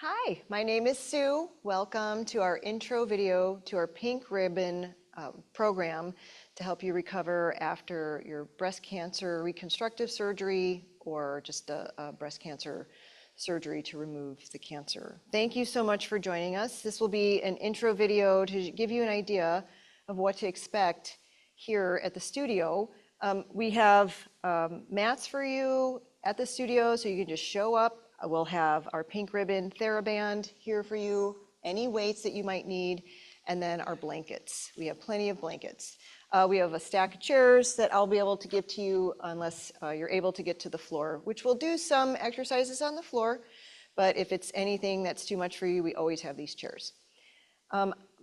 Hi, my name is Sue. Welcome to our intro video to our Pink Ribbon program to help you recover after your breast cancer reconstructive surgery or just a breast cancer surgery to remove the cancer. Thank you so much for joining us. This will be an intro video to give you an idea of what to expect here at the studio. We have mats for you at the studio, so you can just show up. We'll have our Pink Ribbon TheraBand here for you, any weights that you might need, and then our blankets. We have plenty of blankets. We have a stack of chairs that I'll be able to give to you unless you're able to get to the floor, which we'll do some exercises on the floor, but if it's anything that's too much for you, we always have these chairs.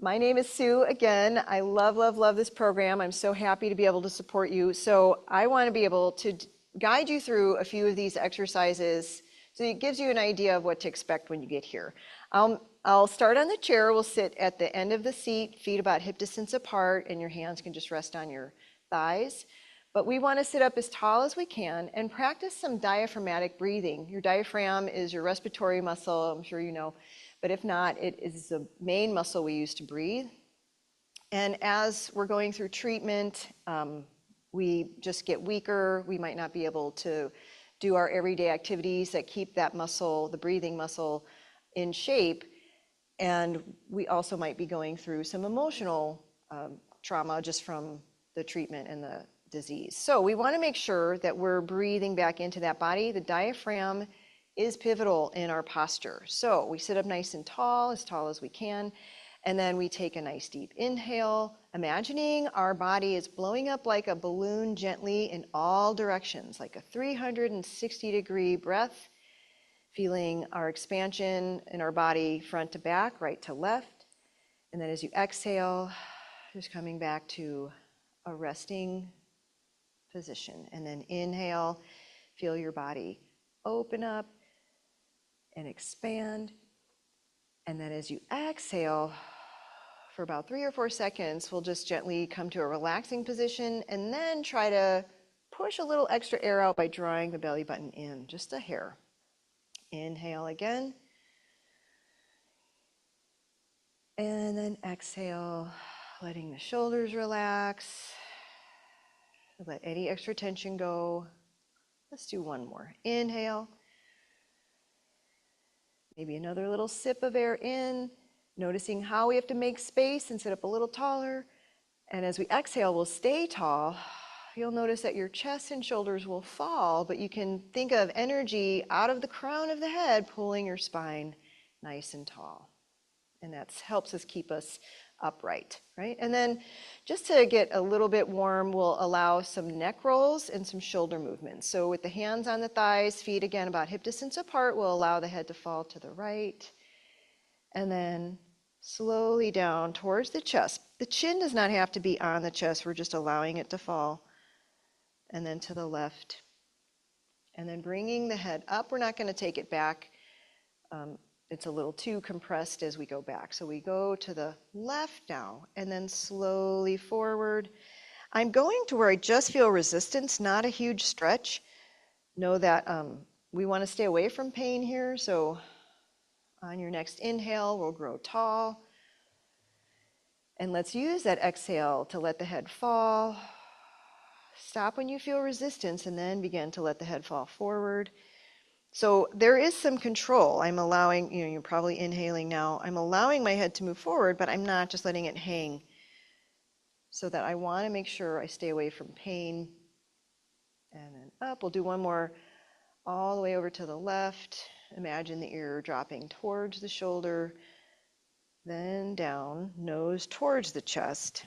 My name is Sue again. I love, love, love this program. I'm so happy to be able to support you. So I want to be able to guide you through a few of these exercises so it gives you an idea of what to expect when you get here. I'll start on the chair. We'll sit at the end of the seat, feet about hip distance apart, and your hands can just rest on your thighs. But we want to sit up as tall as we can and practice some diaphragmatic breathing. Your diaphragm is your respiratory muscle, I'm sure you know, but if not, it is the main muscle we use to breathe. And as we're going through treatment, we just get weaker. We might not be able to do our everyday activities that keep that muscle, the breathing muscle, in shape. And we also might be going through some emotional trauma just from the treatment and the disease. So we want to make sure that we're breathing back into that body. The diaphragm is pivotal in our posture. So we sit up nice and tall as we can, and then we take a nice deep inhale, imagining our body is blowing up like a balloon gently in all directions, like a 360-degree breath, feeling our expansion in our body front to back, right to left. And then as you exhale, just coming back to a resting position. And then inhale, feel your body open up and expand. And then as you exhale, for about 3 or 4 seconds, we'll just gently come to a relaxing position and then try to push a little extra air out by drawing the belly button in, just a hair. Inhale again. And then exhale, letting the shoulders relax. Let any extra tension go. Let's do one more. Inhale. Maybe another little sip of air in, noticing how we have to make space and sit up a little taller. And as we exhale, we'll stay tall. You'll notice that your chest and shoulders will fall, but you can think of energy out of the crown of the head, pulling your spine nice and tall. And that helps us keep us upright, right? And then just to get a little bit warm, we'll allow some neck rolls and some shoulder movements. So with the hands on the thighs, feet again about hip distance apart, we'll allow the head to fall to the right. And then slowly down towards the chest. The chin does not have to be on the chest. We're just allowing it to fall. And then to the left. And then bringing the head up. We're not going to take it back. It's a little too compressed as we go back. So we go to the left now and then slowly forward. I'm going to where I just feel resistance, not a huge stretch. Know that we want to stay away from pain here. So on your next inhale, we'll grow tall. And let's use that exhale to let the head fall. Stop when you feel resistance and then begin to let the head fall forward. So there is some control. I'm allowing, you're probably inhaling now. I'm allowing my head to move forward, but I'm not just letting it hang. So that I want to make sure I stay away from pain. And then up. We'll do one more all the way over to the left. Imagine the ear dropping towards the shoulder. Then down, nose towards the chest.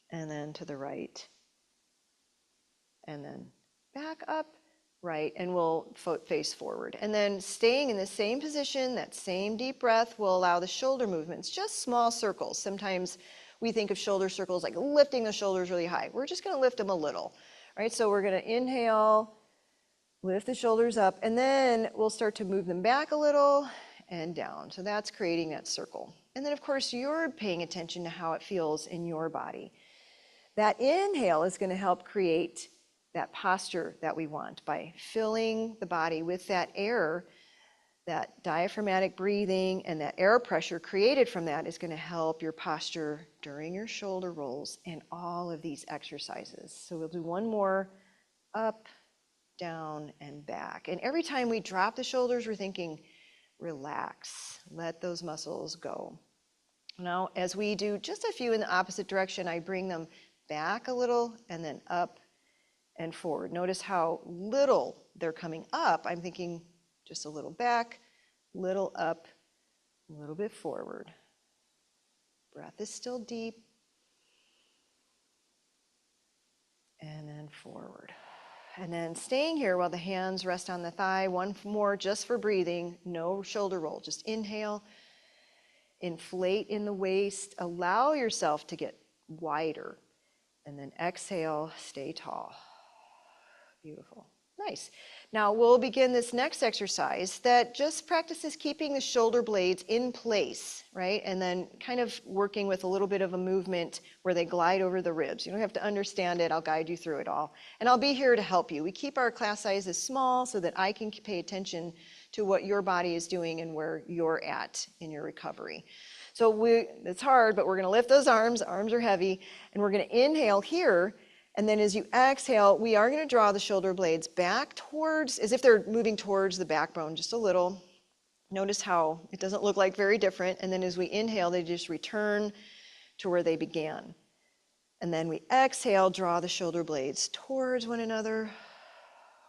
And then to the right. And then back up. Right, and we'll face forward. And then staying in the same position, that same deep breath, will allow the shoulder movements, just small circles. Sometimes we think of shoulder circles like lifting the shoulders really high. We're just going to lift them a little, right? So we're going to inhale, lift the shoulders up, and then we'll start to move them back a little and down. So that's creating that circle. And then, of course, you're paying attention to how it feels in your body. That inhale is going to help create that posture that we want by filling the body with that air That diaphragmatic breathing and that air pressure created from that is going to help your posture during your shoulder rolls and all of these exercises. So we'll do one more, up, down, and back. And every time we drop the shoulders, we're thinking, relax, let those muscles go. Now, as we do just a few in the opposite direction, I bring them back a little and then up and forward. Notice how little they're coming up. I'm thinking just a little back, little up, a little bit forward. Breath is still deep. And then forward. And then staying here while the hands rest on the thigh. One more just for breathing. No shoulder roll. Just inhale. Inflate in the waist. Allow yourself to get wider. And then exhale. Stay tall. Beautiful. Nice. Now we'll begin this next exercise that just practices keeping the shoulder blades in place, right? And then kind of working with a little bit of a movement where they glide over the ribs. You don't have to understand it. I'll guide you through it all. And I'll be here to help you. We keep our class sizes small so that I can pay attention to what your body is doing and where you're at in your recovery. So it's hard, but we're going to lift those arms. Arms are heavy. And we're going to inhale here. And then as you exhale, we are going to draw the shoulder blades back towards, as if they're moving towards the backbone just a little. Notice how it doesn't look like very different. And then as we inhale, they just return to where they began. And then we exhale, draw the shoulder blades towards one another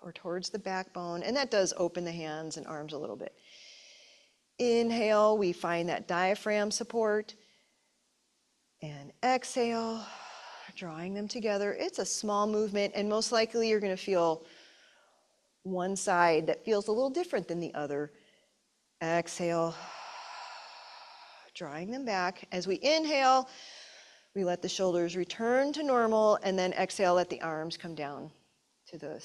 or towards the backbone. And that does open the hands and arms a little bit. Inhale, we find that diaphragm support. And exhale, drawing them together. It's a small movement, and most likely you're going to feel one side that feels a little different than the other. Exhale, drawing them back. As we inhale, we let the shoulders return to normal, and then exhale, let the arms come down to the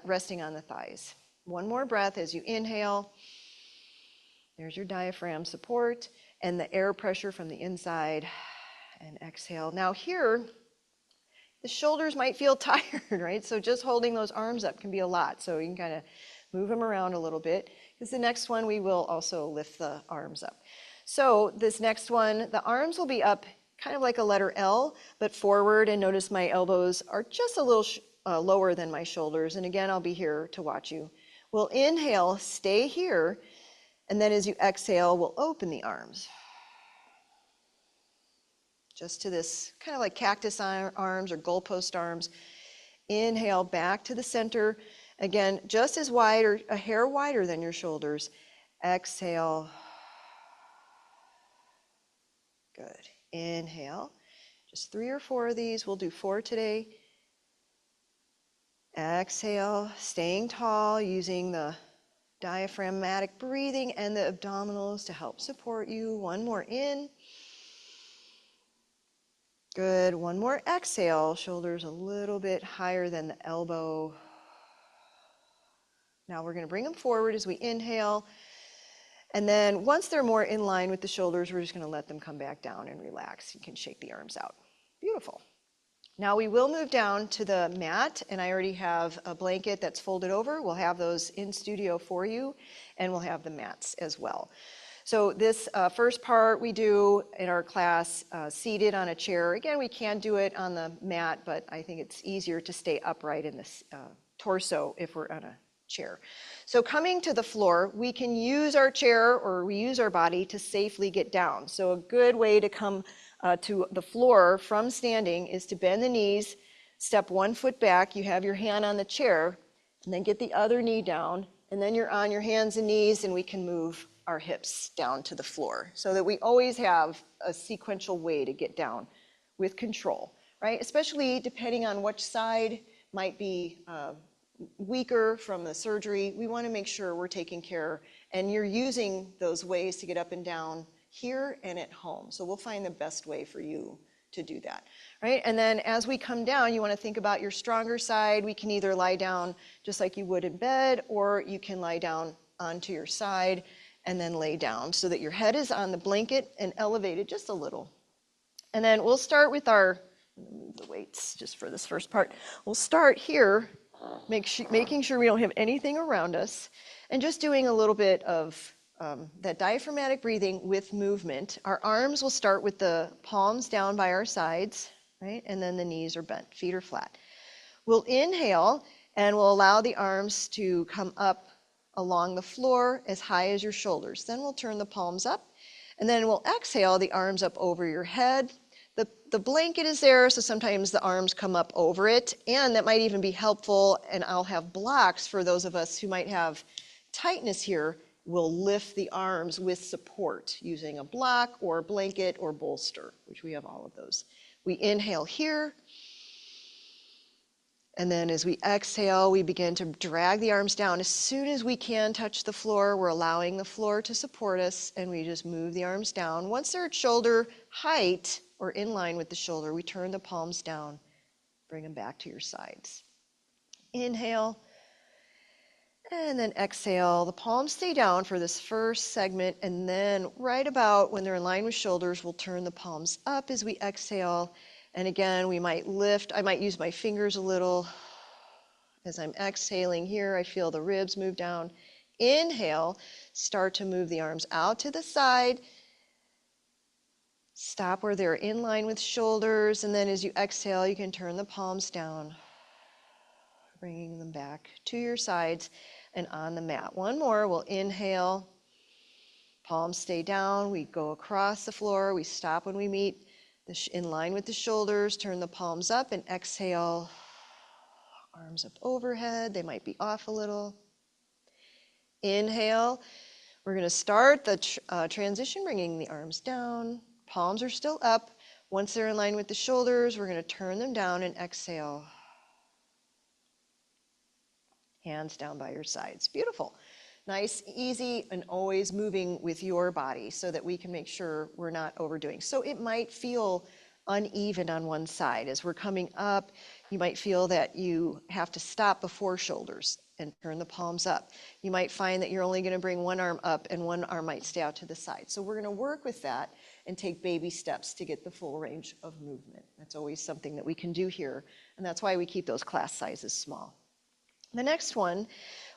resting on the thighs. One more breath as you inhale. There's your diaphragm support and the air pressure from the inside. And exhale. Now here, the shoulders might feel tired, right? So just holding those arms up can be a lot. So you can kind of move them around a little bit. Because the next one, we will also lift the arms up. So this next one, the arms will be up kind of like a letter L, but forward. And notice my elbows are just a little lower than my shoulders. And again, I'll be here to watch you. We'll inhale, stay here. And then as you exhale, we'll open the arms. Just to this kind of like cactus arms or goalpost arms. Inhale back to the center. Again, just as wide or a hair wider than your shoulders. Exhale. Good. Inhale. Just 3 or 4 of these. We'll do 4 today. Exhale, staying tall, using the diaphragmatic breathing and the abdominals to help support you. One more in. Good. One more exhale. Shoulders a little bit higher than the elbow. Now we're going to bring them forward as we inhale. And then once they're more in line with the shoulders, we're just going to let them come back down and relax. You can shake the arms out. Beautiful. Now we will move down to the mat, and I already have a blanket that's folded over. We'll have those in studio for you, and we'll have the mats as well. So this first part we do in our class seated on a chair. Again, we can do it on the mat, but I think it's easier to stay upright in this torso if we're on a chair. So coming to the floor, we can use our chair or we use our body to safely get down. So a good way to come to the floor from standing is to bend the knees, step 1 foot back, you have your hand on the chair, and then get the other knee down, and then you're on your hands and knees, and we can move our hips down to the floor so that we always have a sequential way to get down with control, right? Especially depending on which side might be weaker from the surgery. We want to make sure we're taking care and you're using those ways to get up and down here and at home. So we'll find the best way for you to do that, right? And then as we come down, you want to think about your stronger side. We can either lie down just like you would in bed, or you can lie down onto your side and then lay down so that your head is on the blanket and elevated just a little. And then we'll start with our, move the weights just for this first part. We'll start here, making sure we don't have anything around us. And just doing a little bit of that diaphragmatic breathing with movement. Our arms will start with the palms down by our sides, right? And then the knees are bent, feet are flat. We'll inhale and we'll allow the arms to come up along the floor as high as your shoulders. Then we'll turn the palms up, and then we'll exhale the arms up over your head. The blanket is there, so sometimes the arms come up over it, and that might even be helpful, and I'll have blocks for those of us who might have tightness here. We'll lift the arms with support using a block or blanket or bolster, which we have all of those. We inhale here, and then as we exhale, we begin to drag the arms down. As soon as we can touch the floor, we're allowing the floor to support us, and we just move the arms down. Once they're at shoulder height, or in line with the shoulder, we turn the palms down, bring them back to your sides. Inhale, and then exhale. The palms stay down for this first segment, and then right about when they're in line with shoulders, we'll turn the palms up as we exhale. And again, we might lift. I might use my fingers a little. As I'm exhaling here, I feel the ribs move down. Inhale, start to move the arms out to the side. Stop where they're in line with shoulders, and then as you exhale, you can turn the palms down, bringing them back to your sides and on the mat. One more, we'll inhale, palms stay down, we go across the floor, we stop when we meet in line with the shoulders, turn the palms up, and exhale, arms up overhead, they might be off a little. Inhale, we're going to start the transition, bringing the arms down. Palms are still up. Once they're in line with the shoulders, we're going to turn them down and exhale. Hands down by your sides. Beautiful. Nice, easy, and always moving with your body so that we can make sure we're not overdoing. So it might feel uneven on one side. As we're coming up, you might feel that you have to stop before shoulders and turn the palms up. You might find that you're only going to bring one arm up and one arm might stay out to the side. So we're going to work with that and take baby steps to get the full range of movement. That's always something that we can do here, and that's why we keep those class sizes small. The next one,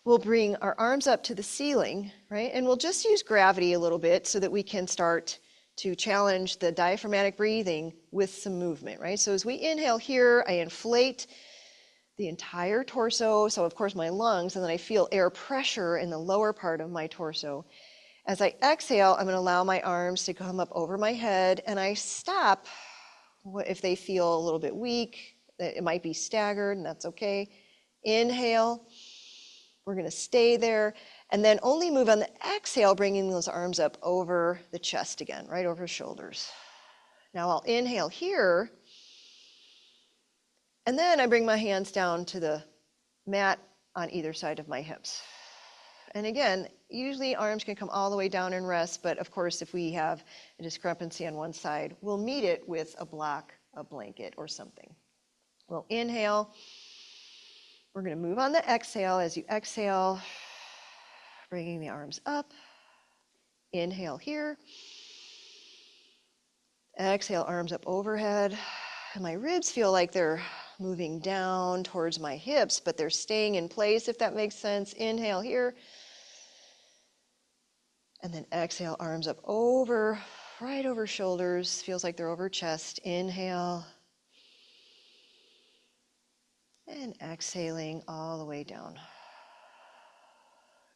we'll bring our arms up to the ceiling, right? And we'll just use gravity a little bit so that we can start to challenge the diaphragmatic breathing with some movement, right? So as we inhale here, I inflate the entire torso, so of course my lungs, and then I feel air pressure in the lower part of my torso. As I exhale, I'm going to allow my arms to come up over my head, and I stop if they feel a little bit weak. It might be staggered, and that's okay. Inhale, we're going to stay there, and then only move on the exhale, bringing those arms up over the chest again, right over shoulders. Now I'll inhale here, and then I bring my hands down to the mat on either side of my hips. And again, usually arms can come all the way down and rest, but of course if we have a discrepancy on one side, we'll meet it with a block, a blanket, or something. We'll inhale. We're going to move on the exhale. As you exhale, bringing the arms up. Inhale here. Exhale, arms up overhead. And my ribs feel like they're moving down towards my hips, but they're staying in place, if that makes sense. Inhale here. And then exhale, arms up over, right over shoulders. Feels like they're over chest. Inhale. And exhaling all the way down.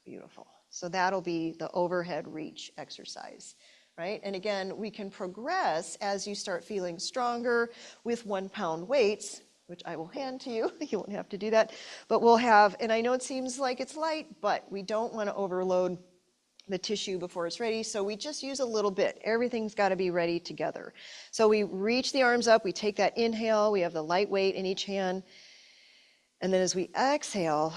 Beautiful. So that'll be the overhead reach exercise, right? And again, we can progress as you start feeling stronger with 1 pound weights, which I will hand to you. You won't have to do that. But we'll have, and I know it seems like it's light, but we don't want to overload the tissue before it's ready, so we just use a little bit. Everything's got to be ready together. So we reach the arms up, we take that inhale, we have the light weight in each hand, and then as we exhale,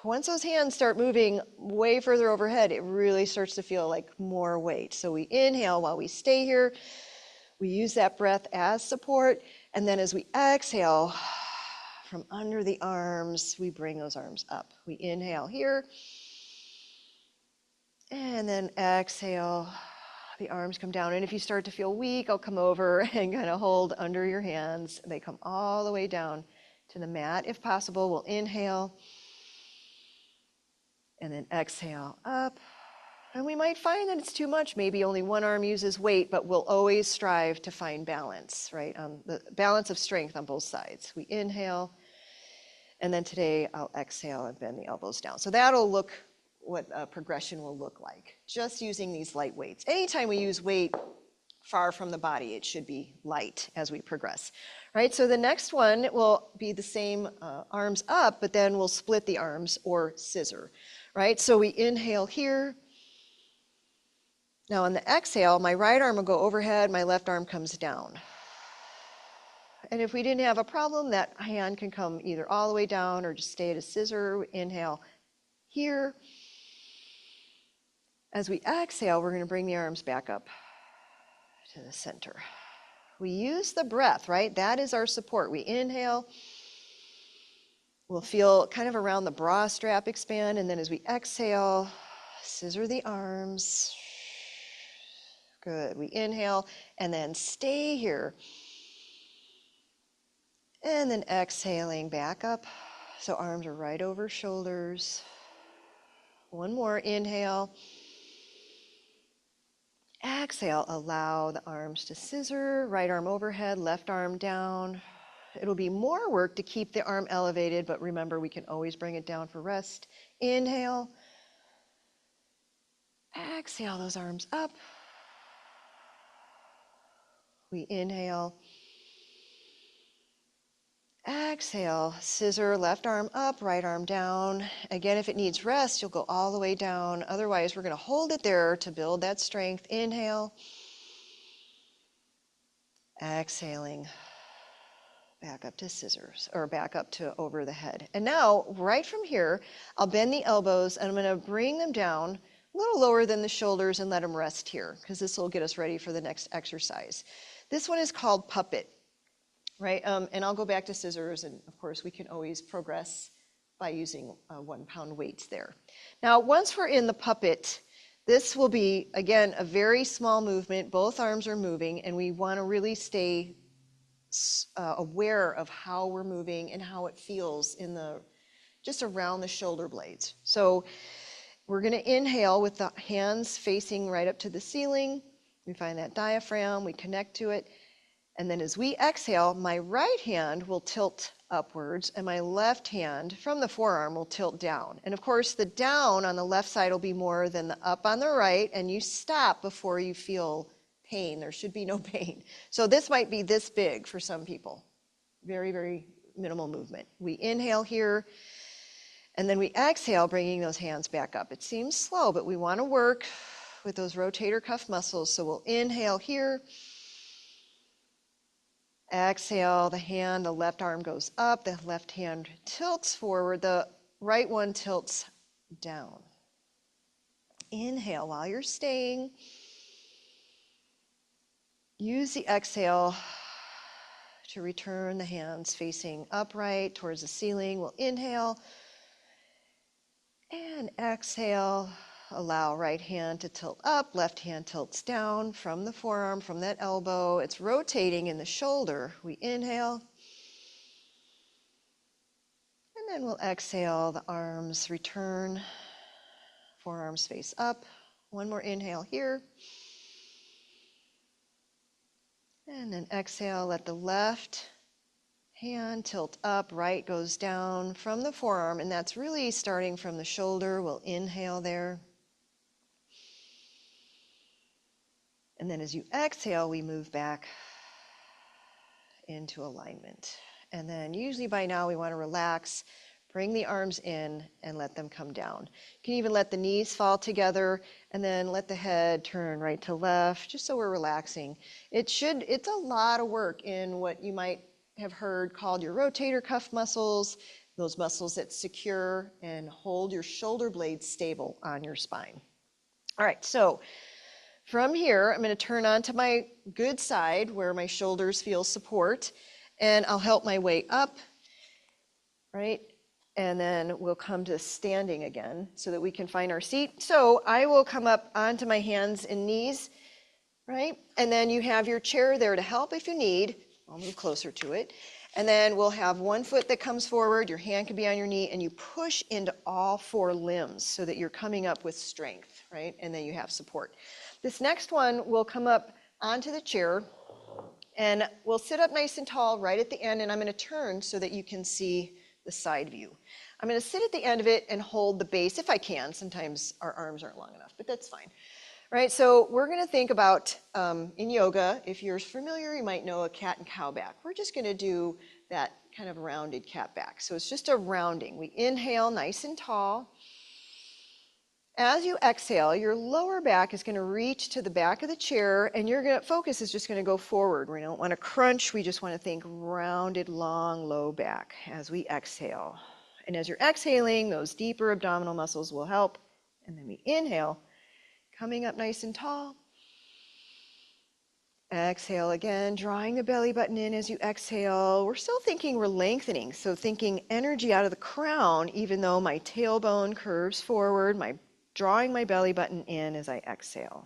once those hands start moving way further overhead, it really starts to feel like more weight. So we inhale while we stay here, we use that breath as support, and then as we exhale, from under the arms, we bring those arms up. We inhale here, and then exhale, the arms come down. And if you start to feel weak, I'll come over and kind of hold under your hands. They come all the way down to the mat. If possible, we'll inhale. And then exhale up. And we might find that it's too much. Maybe only one arm uses weight, but we'll always strive to find balance, right? The balance of strength on both sides. We inhale, and then today I'll exhale and bend the elbows down. So that'll look what a progression will look like, just using these light weights. Anytime we use weight far from the body, it should be light as we progress, right? So the next one will be the same arms up, but then we'll split the arms or scissor, right? So we inhale here. Now on the exhale, my right arm will go overhead, my left arm comes down. And if we didn't have a problem, that hand can come either all the way down or just stay at a scissor. Inhale here. As we exhale, we're going to bring the arms back up to the center. We use the breath, right? That is our support. We inhale. We'll feel kind of around the bra strap expand, and then as we exhale, scissor the arms. Good. We inhale and then stay here. And then exhaling back up. So arms are right over shoulders. One more. Inhale. Exhale. Allow the arms to scissor. Right arm overhead, left arm down. It'll be more work to keep the arm elevated, but remember, we can always bring it down for rest. Inhale. Exhale those arms up. We inhale. Exhale, scissor, left arm up, right arm down. Again, if it needs rest, you'll go all the way down. Otherwise, we're going to hold it there to build that strength. Inhale. Exhaling. Back up to scissors, or back up to over the head. And now, right from here, I'll bend the elbows, and I'm going to bring them down a little lower than the shoulders and let them rest here, because this will get us ready for the next exercise. This one is called puppet. Right, and I'll go back to scissors, and of course we can always progress by using 1 pound weights there. Now, once we're in the puppet, this will be, again, a very small movement. Both arms are moving, and we want to really stay aware of how we're moving and how it feels in just around the shoulder blades. So we're going to inhale with the hands facing right up to the ceiling. We find that diaphragm, we connect to it. And then as we exhale, my right hand will tilt upwards and my left hand from the forearm will tilt down. And of course, the down on the left side will be more than the up on the right, and you stop before you feel pain. There should be no pain. So this might be this big for some people. Very, very minimal movement. We inhale here, and then we exhale, bringing those hands back up. It seems slow, but we want to work with those rotator cuff muscles. So we'll inhale here. Exhale, the left arm goes up, the left hand tilts forward, the right one tilts down. Inhale while you're staying. Use the exhale to return the hands facing upright towards the ceiling. We'll inhale and exhale. Allow right hand to tilt up, left hand tilts down from the forearm, from that elbow. It's rotating in the shoulder. We inhale. And then we'll exhale, the arms return, forearms face up. One more inhale here. And then exhale, let the left hand tilt up, right goes down from the forearm, and that's really starting from the shoulder. We'll inhale there. And then as you exhale, we move back into alignment. And then usually by now we want to relax, bring the arms in and let them come down. You can even let the knees fall together and then let the head turn right to left, just so we're relaxing. It's a lot of work in what you might have heard called your rotator cuff muscles, those muscles that secure and hold your shoulder blades stable on your spine. All right, so from here, I'm going to turn onto my good side where my shoulders feel support, and I'll help my way up, right? And then we'll come to standing again so that we can find our seat. So I will come up onto my hands and knees, right? And then you have your chair there to help if you need. I'll move closer to it. And then we'll have one foot that comes forward, your hand can be on your knee, and you push into all 4 limbs so that you're coming up with strength, right? And then you have support. This next one will come up onto the chair, and we'll sit up nice and tall right at the end, and I'm going to turn so that you can see the side view. I'm going to sit at the end of it and hold the base if I can. Sometimes our arms aren't long enough, but that's fine. Right, so we're going to think about, in yoga, if you're familiar, you might know a cat and cow back. We're just going to do that kind of rounded cat back. So it's just a rounding. We inhale nice and tall. As you exhale, your lower back is going to reach to the back of the chair, and your focus is just going to go forward. We don't want to crunch. We just want to think rounded, long, low back as we exhale. And as you're exhaling, those deeper abdominal muscles will help. And then we inhale. Coming up nice and tall. Exhale again, drawing the belly button in as you exhale. We're still thinking we're lengthening, so thinking energy out of the crown, even though my tailbone curves forward, drawing my belly button in as I exhale.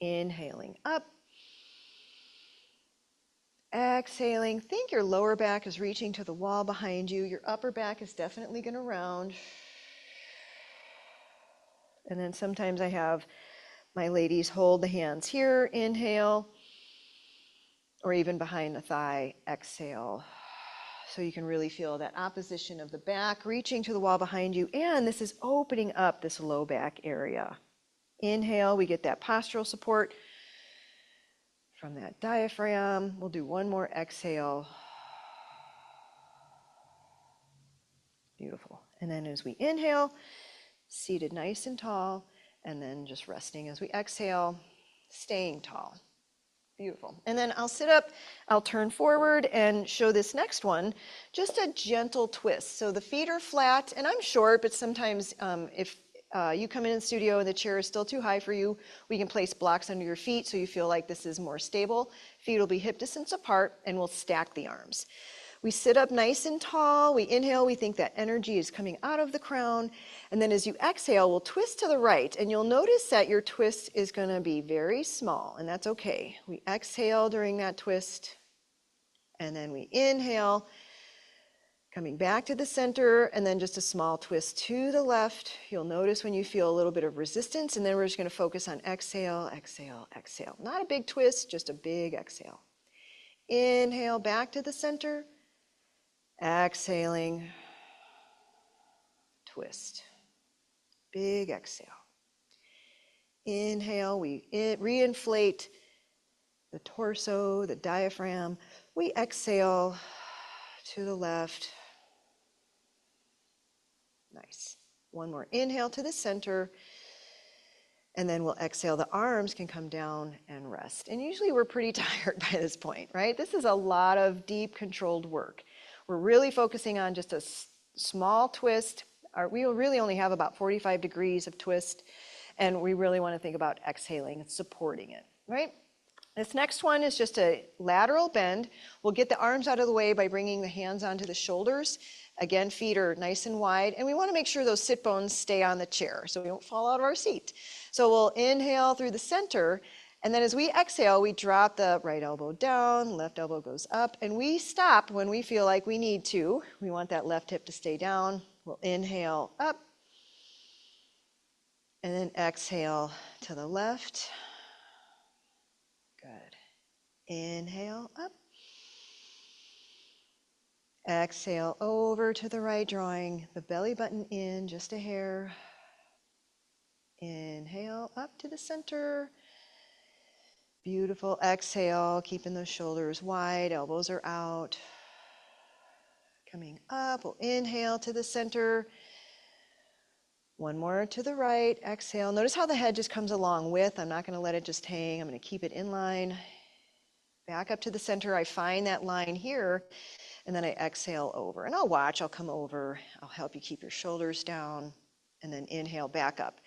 Inhaling up. Exhaling, think your lower back is reaching to the wall behind you. Your upper back is definitely going to round. And then sometimes I have my ladies hold the hands here, inhale, or even behind the thigh, exhale. So you can really feel that opposition of the back reaching to the wall behind you, and this is opening up this low back area. Inhale, we get that postural support from that diaphragm. We'll do one more exhale. Beautiful. And then as we inhale, seated nice and tall, and then just resting as we exhale, staying tall. Beautiful. And then I'll sit up, I'll turn forward and show this next one, just a gentle twist. So the feet are flat, and I'm short, but sometimes if you come in the studio and the chair is still too high for you, we can place blocks under your feet so you feel like this is more stable. Feet will be hip distance apart, and we'll stack the arms. We sit up nice and tall, we inhale, we think that energy is coming out of the crown, and then as you exhale, we'll twist to the right, and you'll notice that your twist is going to be very small, and that's okay. We exhale during that twist, and then we inhale, coming back to the center, and then just a small twist to the left. You'll notice when you feel a little bit of resistance, and then we're just going to focus on exhale, exhale, exhale. Not a big twist, just a big exhale. Inhale, back to the center. Exhaling, twist, big exhale. Inhale, we reinflate the torso, the diaphragm. We exhale to the left. Nice. One more inhale to the center. And then we'll exhale. The arms can come down and rest. And usually we're pretty tired by this point, right? This is a lot of deep, controlled work. We're really focusing on just a small twist. We really only have about 45 degrees of twist, and we really want to think about exhaling and supporting it, right? This next one is just a lateral bend. We'll get the arms out of the way by bringing the hands onto the shoulders. Again, feet are nice and wide, and we want to make sure those sit bones stay on the chair so we don't fall out of our seat. So we'll inhale through the center, and then as we exhale, we drop the right elbow down, left elbow goes up, and we stop when we feel like we need to. We want that left hip to stay down. We'll inhale up, and then exhale to the left. Good. Inhale up. Exhale over to the right, drawing the belly button in just a hair. Inhale up to the center. Beautiful. Exhale, keeping those shoulders wide, elbows are out. Coming up, we'll inhale to the center. One more to the right. Exhale. Notice how the head just comes along with. I'm not going to let it just hang. I'm going to keep it in line. Back up to the center. I find that line here, and then I exhale over. And I'll watch. I'll come over. I'll help you keep your shoulders down, and then inhale back up.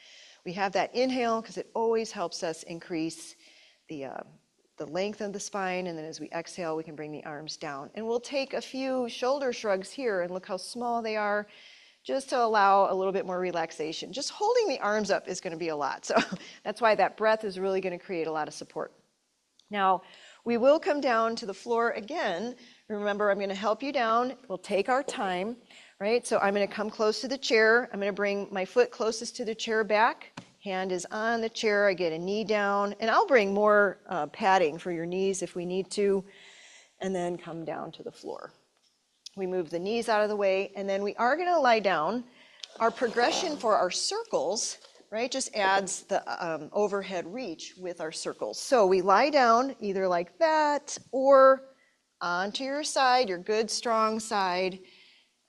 We have that inhale because it always helps us increase the length of the spine, and then as we exhale, we can bring the arms down. And we'll take a few shoulder shrugs here, and look how small they are, just to allow a little bit more relaxation. Just holding the arms up is going to be a lot, so that's why that breath is really going to create a lot of support. Now, we will come down to the floor again, Remember, I'm going to help you down. We'll take our time, right? So I'm going to come close to the chair. I'm going to bring my foot closest to the chair back. Hand is on the chair. I get a knee down. And I'll bring more padding for your knees if we need to. And then come down to the floor. We move the knees out of the way. And then we are going to lie down. Our progression for our circles, right, just adds the overhead reach with our circles. So we lie down either like that or onto your side, your good strong side,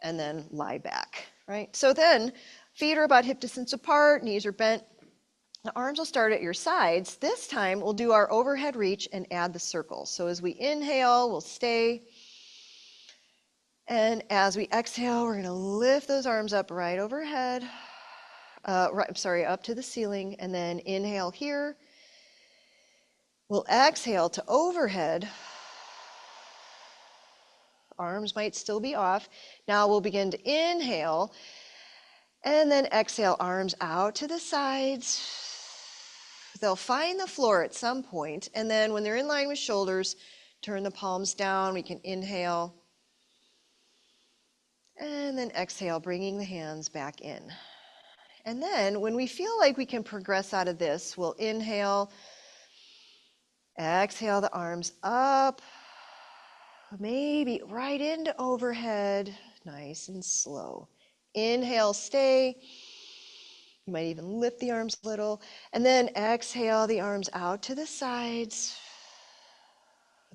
and then lie back, right? So then feet are about hip distance apart, knees are bent. The arms will start at your sides. This time we'll do our overhead reach and add the circles. So as we inhale, we'll stay. And as we exhale, we're going to lift those arms up right overhead. Up to the ceiling. And then inhale here. We'll exhale to overhead. Arms might still be off. Now we'll begin to inhale and then exhale, arms out to the sides. They'll find the floor at some point, and then when they're in line with shoulders, turn the palms down. We can inhale and then exhale, bringing the hands back in. And then when we feel like we can progress out of this, we'll inhale, exhale the arms up, maybe right into overhead, nice and slow. Inhale, stay. You might even lift the arms a little. And then exhale the arms out to the sides.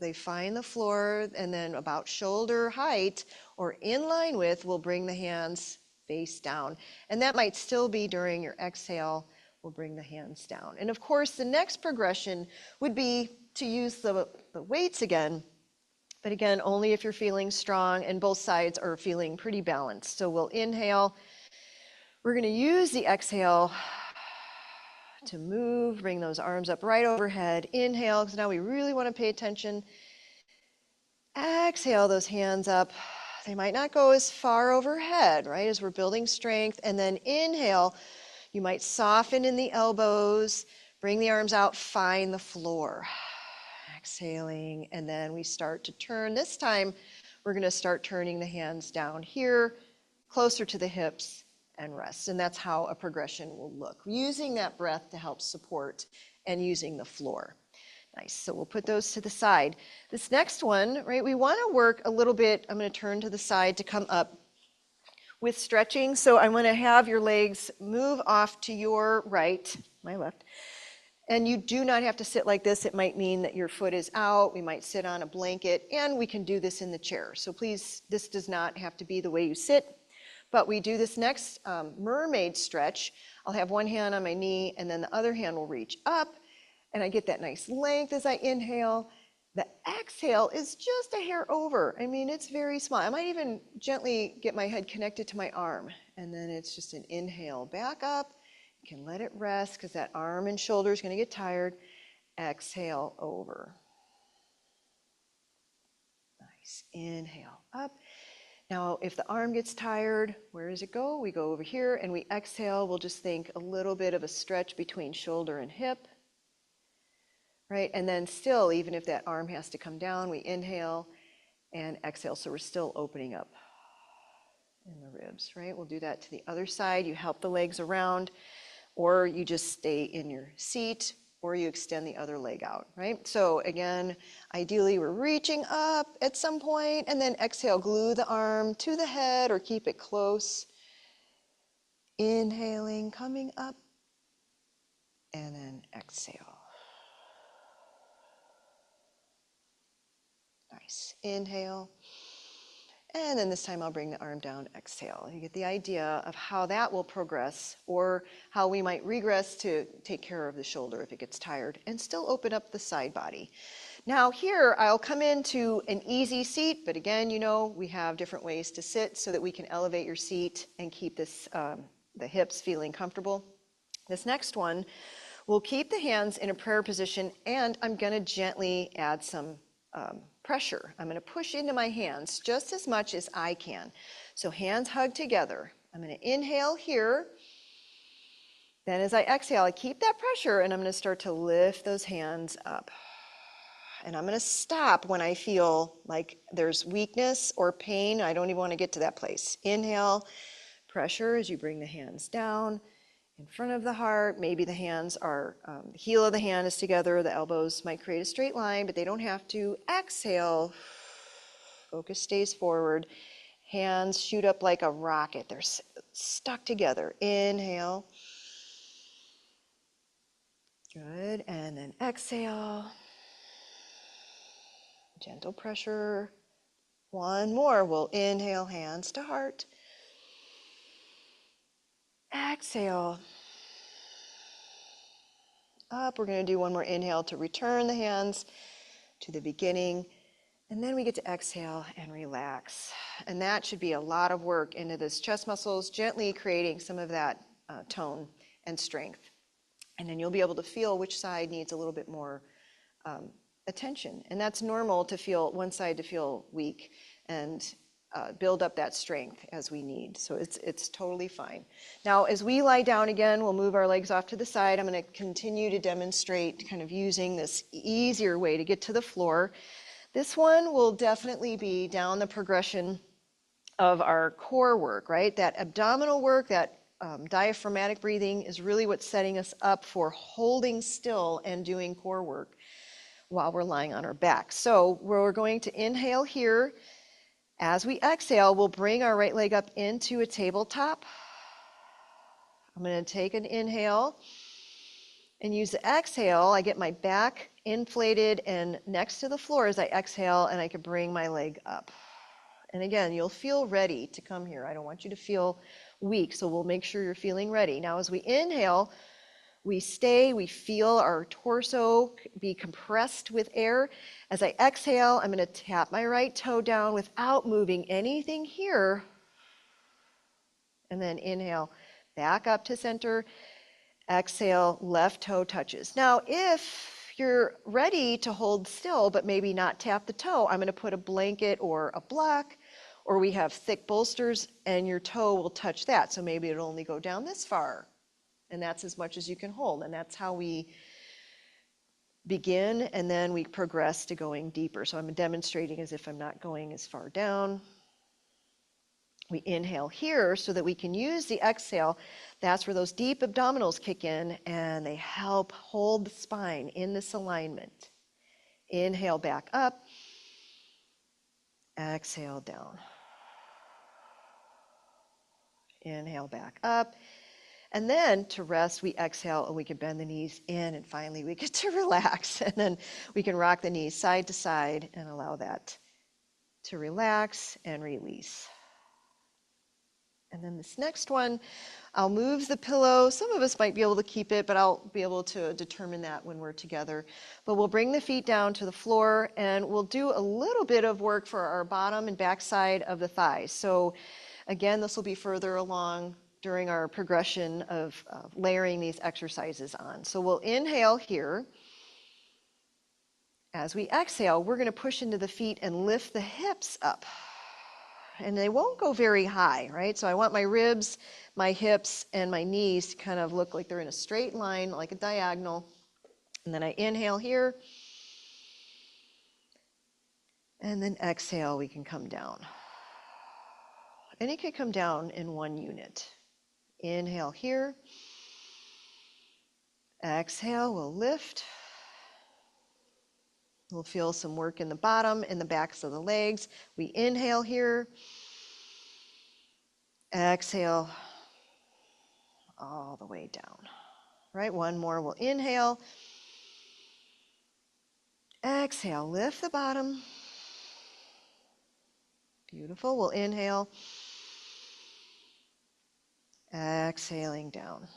They find the floor, and then about shoulder height or in line with, we'll bring the hands face down. And that might still be during your exhale. We'll bring the hands down. And of course, the next progression would be to use the weights again. But again, only if you're feeling strong and both sides are feeling pretty balanced. So we'll inhale. We're going to use the exhale to move, bring those arms up right overhead. Inhale, because now we really want to pay attention. Exhale those hands up. They might not go as far overhead, right, as we're building strength. And then inhale, you might soften in the elbows, bring the arms out, find the floor. Exhaling, and then we start to turn. This time, we're going to start turning the hands down here, closer to the hips, and rest. And that's how a progression will look, using that breath to help support and using the floor. Nice. So we'll put those to the side. This next one, right, we want to work a little bit. I'm going to turn to the side to come up with stretching. So I'm going to have your legs move off to your right, my left. And you do not have to sit like this. It might mean that your foot is out. We might sit on a blanket, and we can do this in the chair. So please, this does not have to be the way you sit. But we do this next mermaid stretch. I'll have one hand on my knee, and then the other hand will reach up. And I get that nice length as I inhale. The exhale is just a hair over. I mean, it's very small. I might even gently get my head connected to my arm. And then it's just an inhale back up. You can let it rest because that arm and shoulder is going to get tired. Exhale over. Nice. Inhale up. Now, if the arm gets tired, where does it go? We go over here and we exhale. We'll just think a little bit of a stretch between shoulder and hip. Right? And then still, even if that arm has to come down, we inhale and exhale. So we're still opening up in the ribs, right? We'll do that to the other side. You help the legs around, or you just stay in your seat, or you extend the other leg out, right? So again, ideally we're reaching up at some point, and then exhale, glue the arm to the head or keep it close. Inhaling, coming up, and then exhale. Nice. Inhale. And then this time I'll bring the arm down, exhale. You get the idea of how that will progress, or how we might regress to take care of the shoulder if it gets tired, and still open up the side body. Now here I'll come into an easy seat, but again, you know, we have different ways to sit so that we can elevate your seat and keep this, the hips feeling comfortable. This next one, we'll keep the hands in a prayer position, and I'm going to gently add some pressure. I'm going to push into my hands just as much as I can. So hands hug together. I'm going to inhale here. Then as I exhale, I keep that pressure, and I'm going to start to lift those hands up. And I'm going to stop when I feel like there's weakness or pain. I don't even want to get to that place. Inhale, pressure as you bring the hands down in front of the heart. Maybe the hands are, the heel of the hand is together. The elbows might create a straight line, but they don't have to. Exhale. Focus stays forward. Hands shoot up like a rocket. They're stuck together. Inhale. Good. And then exhale. Gentle pressure. One more. We'll inhale, hands to heart. Exhale. Up. We're going to do one more inhale to return the hands to the beginning. And then we get to exhale and relax. And that should be a lot of work into this chest muscles, gently creating some of that tone and strength. And then you'll be able to feel which side needs a little bit more attention. And that's normal to feel one side to feel weak and build up that strength as we need. So it's totally fine. Now, as we lie down again, we'll move our legs off to the side. I'm going to continue to demonstrate kind of using this easier way to get to the floor. This one will definitely be down the progression of our core work, right? That abdominal work, that diaphragmatic breathing is really what's setting us up for holding still and doing core work while we're lying on our back. So we're going to inhale here. As we exhale, we'll bring our right leg up into a tabletop. I'm going to take an inhale and use the exhale. I get my back inflated and next to the floor as I exhale, and I can bring my leg up. And again, you'll feel ready to come here. I don't want you to feel weak, so we'll make sure you're feeling ready. Now, as we inhale, we stay, we feel our torso be compressed with air. As I exhale, I'm going to tap my right toe down without moving anything here. And then inhale, back up to center. Exhale, left toe touches. Now, if you're ready to hold still, but maybe not tap the toe, I'm going to put a blanket or a block, or we have thick bolsters, and your toe will touch that. So maybe it'll only go down this far. And that's as much as you can hold. And that's how we begin, and then we progress to going deeper. So I'm demonstrating as if I'm not going as far down. We inhale here so that we can use the exhale. That's where those deep abdominals kick in, and they help hold the spine in this alignment. Inhale back up. Exhale down. Inhale back up. And then to rest, we exhale and we can bend the knees in, and finally we get to relax. And then we can rock the knees side to side and allow that to relax and release. And then this next one, I'll move the pillow. Some of us might be able to keep it, but I'll be able to determine that when we're together. But we'll bring the feet down to the floor, and we'll do a little bit of work for our bottom and back side of the thighs. So again, this will be further along during our progression of layering these exercises on. So we'll inhale here. As we exhale, we're going to push into the feet and lift the hips up. And they won't go very high, right? So I want my ribs, my hips, and my knees to kind of look like they're in a straight line, like a diagonal. And then I inhale here. And then exhale, we can come down. And it can come down in one unit. Inhale here. Exhale, we'll lift. We'll feel some work in the bottom and the backs of the legs. We inhale here. Exhale all the way down. Right, one more. We'll inhale. Exhale, lift the bottom. Beautiful. We'll inhale. Exhaling down.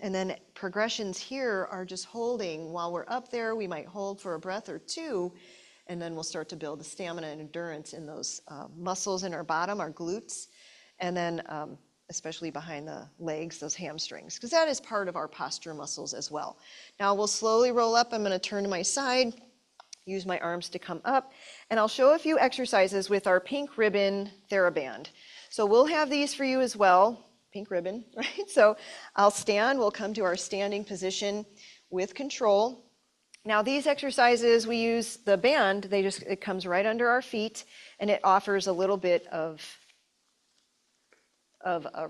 And then progressions here are just holding. While we're up there, we might hold for a breath or two, and then we'll start to build the stamina and endurance in those muscles in our bottom, our glutes, and then especially behind the legs, those hamstrings, because that is part of our posture muscles as well. Now we'll slowly roll up. I'm going to turn to my side, use my arms to come up, and I'll show a few exercises with our pink ribbon TheraBand. So we'll have these for you as well. Pink ribbon, right? So I'll stand. We'll come to our standing position with control. Now these exercises, we use the band, it comes right under our feet, and it offers a little bit of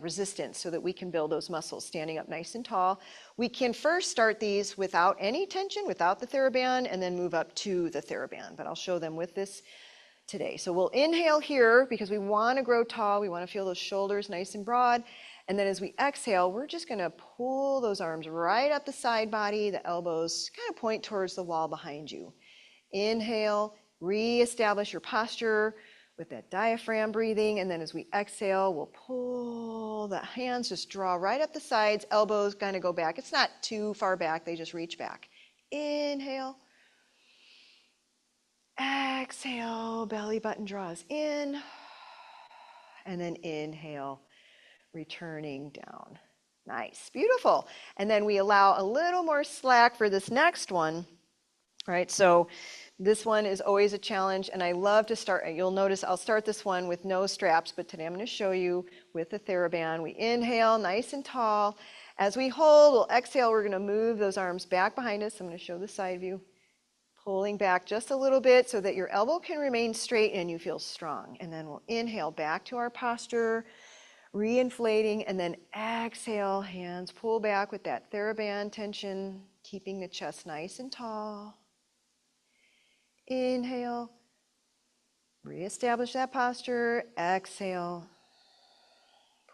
resistance so that we can build those muscles standing up nice and tall. We can first start these without any tension, without the TheraBand, and then move up to the TheraBand, but I'll show them with this today. So we'll inhale here because we want to grow tall, we want to feel those shoulders nice and broad, and then as we exhale, we're just going to pull those arms right up the side body, the elbows kind of point towards the wall behind you. Inhale, reestablish your posture with that diaphragm breathing, and then as we exhale, we'll pull the hands, just draw right up the sides, elbows kind of go back. It's not too far back, they just reach back. Inhale. Exhale, belly button draws in, and then inhale, returning down. Nice, beautiful. And then we allow a little more slack for this next one, right? So this one is always a challenge, and I love to start, you'll notice I'll start this one with no straps, but today I'm going to show you with the TheraBand. We inhale nice and tall. As we hold, we'll exhale, we're going to move those arms back behind us. I'm going to show the side view. Pulling back just a little bit so that your elbow can remain straight and you feel strong. And then we'll inhale back to our posture, reinflating, and then exhale, hands pull back with that TheraBand tension, keeping the chest nice and tall. Inhale, reestablish that posture, exhale,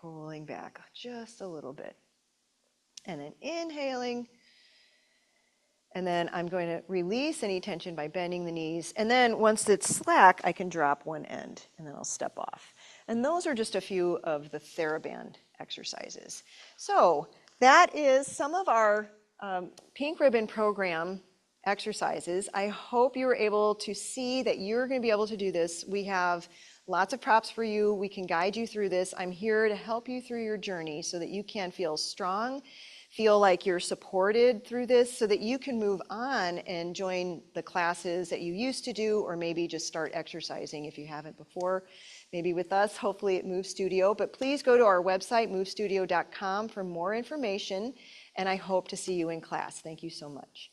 pulling back just a little bit. And then inhaling. And then I'm going to release any tension by bending the knees. And then once it's slack, I can drop one end and then I'll step off. And those are just a few of the TheraBand exercises. So that is some of our Pink Ribbon program exercises. I hope you were able to see that you're going to be able to do this. We have lots of props for you. We can guide you through this. I'm here to help you through your journey so that you can feel strong, feel like you're supported through this so that you can move on and join the classes that you used to do, or maybe just start exercising if you haven't before, maybe with us, hopefully at MoveStudio. But please go to our website, movestudio.com, for more information, and I hope to see you in class. Thank you so much.